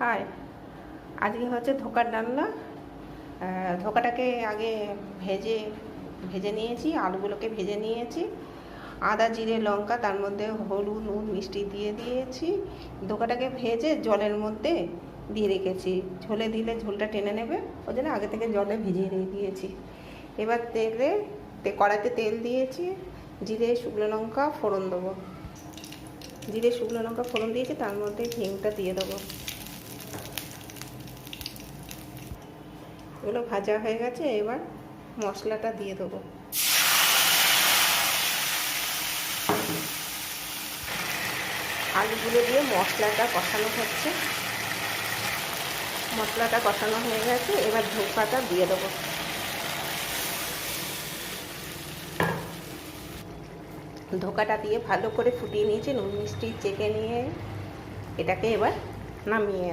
High, আজকে হচ্ছে ধোকার ডালনা। ধোকাটাকে আগে ভেজে ভেজে নিয়েছি, আলুগুলোকে ভেজে নিয়েছি। আদা জিরে লঙ্কা, তার মধ্যে হলুদ নুন মিষ্টি দিয়ে দিয়েছি। ধোকাটাকে ভেজে জলের মধ্যে দিয়ে রেখেছি, ঝোলে দিলে ঝোলটা টেনে নেবে, ওই জন্য আগে থেকে জলে ভিজিয়ে রেখে দিয়েছি। এবার কড়াইতে তেল দিয়েছি, জিরে শুকনো লঙ্কা ফোড়ন দেবো। জিরে শুকনো লঙ্কা ফোড়ন দিয়েছি, তার মধ্যে হিংটা দিয়ে দেবো। এগুলো ভাজা হয়ে গেছে, এবার মশলাটা দিয়ে দেবো। আলুগুলো দিয়ে মশলাটা কষানো হচ্ছে। মশলাটা কষানো হয়ে গেছে, এবার ধোকাটা দিয়ে দেবো। ধোকাটা দিয়ে ভালো করে ফুটিয়ে নিয়েছি, নুন মিষ্টি চেখে নিয়ে এটাকে এবার নামিয়ে